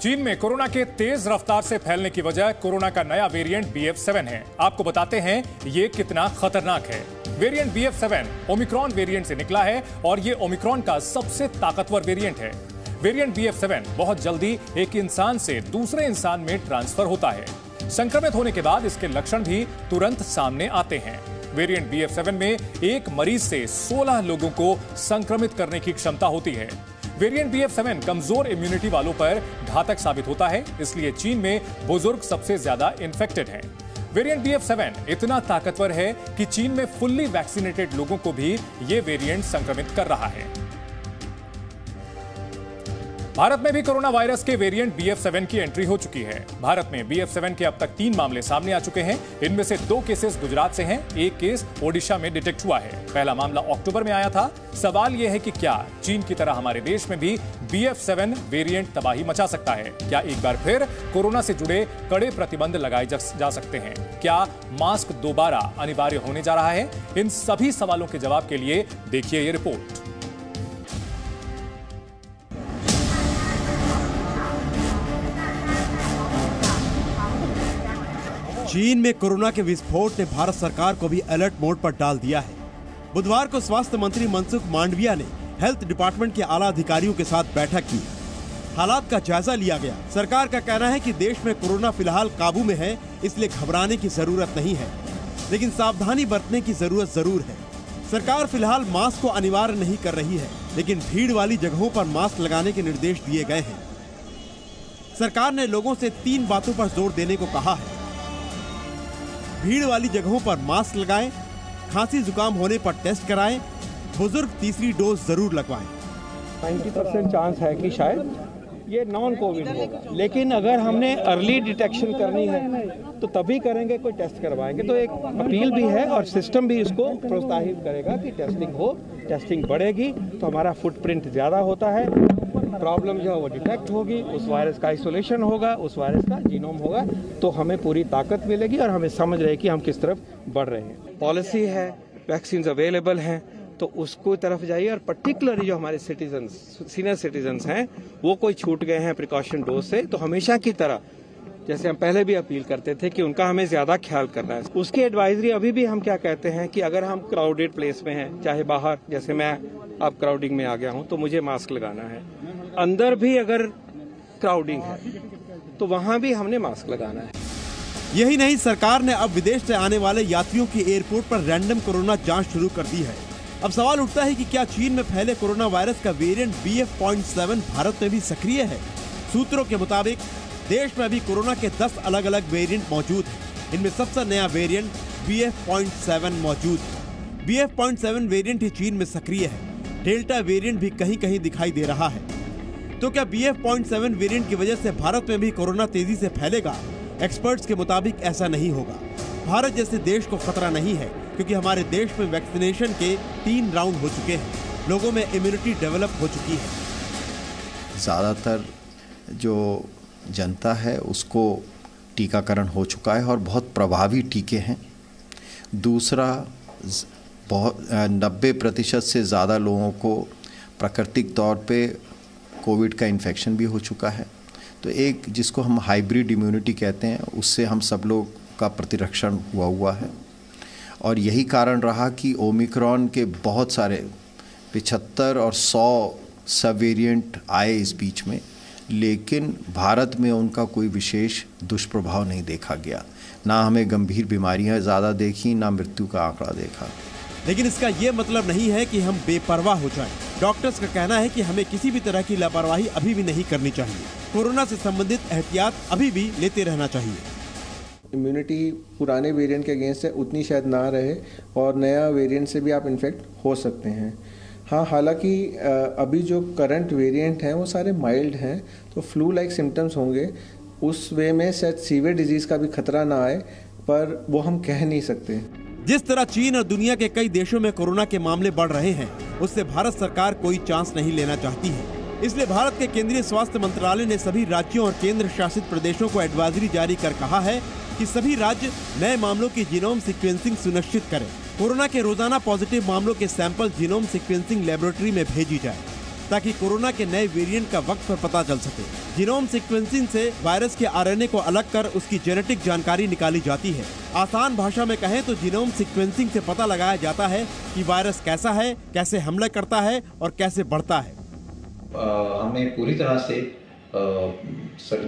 चीन में कोरोना के तेज रफ्तार से फैलने की वजह कोरोना का नया वेरिएंट BF7 है। आपको बताते हैं ये कितना खतरनाक है। वेरिएंट BF7 ओमिक्रॉन वेरिएंट से निकला है और ये ओमिक्रॉन का सबसे ताकतवर वेरिएंट है। वेरिएंट BF7 बहुत जल्दी एक इंसान से दूसरे इंसान में ट्रांसफर होता है। संक्रमित होने के बाद इसके लक्षण भी तुरंत सामने आते हैं। वेरिएंट BF7 में एक मरीज से 16 लोगों को संक्रमित करने की क्षमता होती है। वेरिएंट BF7 कमजोर इम्यूनिटी वालों पर घातक साबित होता है, इसलिए चीन में बुजुर्ग सबसे ज्यादा इन्फेक्टेड हैं। वेरिएंट BF7 इतना ताकतवर है कि चीन में फुल्ली वैक्सीनेटेड लोगों को भी यह वेरिएंट संक्रमित कर रहा है। भारत में भी कोरोना वायरस के वेरिएंट BF7 की एंट्री हो चुकी है। भारत में BF7 के अब तक 3 मामले सामने आ चुके हैं। इनमें से 2 केसेस गुजरात से हैं, एक केस ओडिशा में डिटेक्ट हुआ है। पहला मामला अक्टूबर में आया था। सवाल यह है कि क्या चीन की तरह हमारे देश में भी BF7 वेरिएंट तबाही मचा सकता है? क्या एक बार फिर कोरोना से जुड़े कड़े प्रतिबंध लगाए जा सकते हैं? क्या मास्क दोबारा अनिवार्य होने जा रहा है? इन सभी सवालों के जवाब के लिए देखिए ये रिपोर्ट। चीन में कोरोना के विस्फोट ने भारत सरकार को भी अलर्ट मोड पर डाल दिया है। बुधवार को स्वास्थ्य मंत्री मनसुख मांडविया ने हेल्थ डिपार्टमेंट के आला अधिकारियों के साथ बैठक की। हालात का जायजा लिया गया। सरकार का कहना है कि देश में कोरोना फिलहाल काबू में है, इसलिए घबराने की जरूरत नहीं है, लेकिन सावधानी बरतने की जरूरत जरूर है। सरकार फिलहाल मास्क को अनिवार्य नहीं कर रही है, लेकिन भीड़ वाली जगहों पर मास्क लगाने के निर्देश दिए गए हैं। सरकार ने लोगों से 3 बातों पर जोर देने को कहा है। भीड़ वाली जगहों पर मास्क लगाएं, खांसी जुकाम होने पर टेस्ट कराएं, बुजुर्ग तीसरी डोज जरूर लगवाएं। 90% चांस है कि शायद ये नॉन कोविड होगा, लेकिन अगर हमने अर्ली डिटेक्शन करनी है तो तभी करेंगे, कोई टेस्ट करवाएंगे। तो एक अपील भी है और सिस्टम भी इसको प्रोत्साहित करेगा कि टेस्टिंग हो। टेस्टिंग बढ़ेगी तो हमारा फुटप्रिंट ज़्यादा होता है, प्रॉब्लम जो है वो डिटेक्ट होगी, उस वायरस का आइसोलेशन होगा, उस वायरस का जीनोम होगा, तो हमें पूरी ताकत मिलेगी और हमें समझ रहे कि हम किस तरफ बढ़ रहे हैं। पॉलिसी है, वैक्सीन अवेलेबल हैं, तो उसको तरफ जाइए। और पर्टिकुलरली जो हमारे सिटीजन्स, सीनियर सिटीजन्स हैं, वो कोई छूट गए हैं प्रिकॉशन डोज से, तो हमेशा की तरह जैसे हम पहले भी अपील करते थे कि उनका हमें ज्यादा ख्याल करना है। उसकी एडवाइजरी अभी भी हम क्या कहते हैं कि अगर हम क्राउडेड प्लेस में हैं, चाहे बाहर, जैसे मैं अब क्राउडिंग में आ गया हूं, तो मुझे मास्क लगाना है। अंदर भी अगर क्राउडिंग है तो वहां भी हमने मास्क लगाना है। यही नहीं, सरकार ने अब विदेश से आने वाले यात्रियों की एयरपोर्ट पर रैंडम कोरोना जांच शुरू कर दी है। अब सवाल उठता है कि क्या चीन में फैले कोरोना वायरस का वेरिएंट BF.7 भारत में भी सक्रिय है? सूत्रों के मुताबिक देश में अभी कोरोना के 10 अलग अलग वेरिएंट मौजूद हैं। इनमें सबसे नया वेरिएंट BF.7 मौजूद है। BF.7 वेरिएंट ही चीन में सक्रिय है। डेल्टा वेरिएंट भी कहीं कहीं दिखाई दे रहा है। तो क्या BF.7 वेरिएंट की वजह से भारत में भी कोरोना तेजी से फैलेगा? एक्सपर्ट्स के मुताबिक ऐसा नहीं होगा। भारत जैसे देश को खतरा नहीं है, क्योंकि हमारे देश में वैक्सीनेशन के 3 राउंड हो चुके हैं। लोगों में इम्यूनिटी डेवलप हो चुकी है। ज़्यादातर जो जनता है उसको टीकाकरण हो चुका है और बहुत प्रभावी टीके हैं। दूसरा, 90% से ज़्यादा लोगों को प्राकृतिक तौर पे कोविड का इन्फेक्शन भी हो चुका है। तो एक जिसको हम हाइब्रिड इम्यूनिटी कहते हैं, उससे हम सब लोग का प्रतिरक्षण हुआ है। और यही कारण रहा कि ओमिक्रॉन के बहुत सारे 75 और 100 सब वेरिएंट आए इस बीच में, लेकिन भारत में उनका कोई विशेष दुष्प्रभाव नहीं देखा गया। ना हमें गंभीर बीमारियां ज़्यादा देखी, ना मृत्यु का आंकड़ा देखा। लेकिन इसका ये मतलब नहीं है कि हम बेपरवाह हो जाएं। डॉक्टर्स का कहना है कि हमें किसी भी तरह की लापरवाही अभी भी नहीं करनी चाहिए। कोरोना से संबंधित एहतियात अभी भी लेते रहना चाहिए। इम्यूनिटी पुराने वेरिएंट के अगेंस्ट है उतनी शायद ना रहे और नया वेरिएंट से भी आप इन्फेक्ट हो सकते हैं। हाँ, हालांकि अभी जो करंट वेरिएंट हैं वो सारे माइल्ड हैं, तो फ्लू लाइक सिम्टम्स होंगे। उस वे में शायद सीवियर डिजीज का भी खतरा ना आए, पर वो हम कह नहीं सकते। जिस तरह चीन और दुनिया के कई देशों में कोरोना के मामले बढ़ रहे हैं, उससे भारत सरकार कोई चांस नहीं लेना चाहती है। इसलिए भारत के केंद्रीय स्वास्थ्य मंत्रालय ने सभी राज्यों और केंद्र शासित प्रदेशों को एडवाइजरी जारी कर कहा है कि सभी राज्य नए मामलों की जीनोम सीक्वेंसिंग सुनिश्चित करें। कोरोना के रोजाना पॉजिटिव मामलों के सैंपल जीनोम सीक्वेंसिंग लेबोरेटरी में भेजी जाए। ताकि कोरोना के नए वेरिएंट का वक्त पर पता चल सके। जीनोम सीक्वेंसिंग से वायरस के आरएनए को अलग कर उसकी जेनेटिक जानकारी निकाली जाती है। आसान भाषा में कहें तो जीनोम सीक्वेंसिंग से पता लगाया जाता है कि वायरस कैसा है, कैसे हमला करता है और कैसे बढ़ता है। हमें पूरी तरह से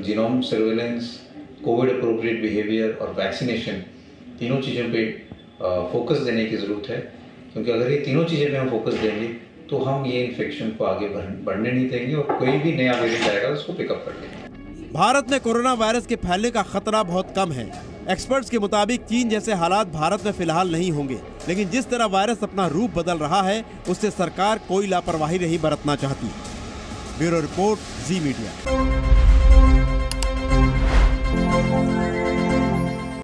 genome surveillance, Covid appropriate behaviour और वैक्सीनेशन तीनों चीज़ों पे फोकस देने की ज़रूरत है, क्योंकि अगर ये तीनों चीज़ें पे हम फोकस देंगे तो हम ये इन्फेक्शन को आगे बढ़ने नहीं देंगे और कोई भी नया वेरिएंट आएगा उसको पिकअप कर लेंगे। भारत में कोरोना वायरस के फैलने का खतरा बहुत कम है। एक्सपर्ट्स के मुताबिक चीन जैसे हालात भारत में फिलहाल नहीं होंगे, लेकिन जिस तरह वायरस अपना रूप बदल रहा है उससे सरकार कोई लापरवाही नहीं बरतना चाहती। ब्यूरो रिपोर्ट, जी मीडिया।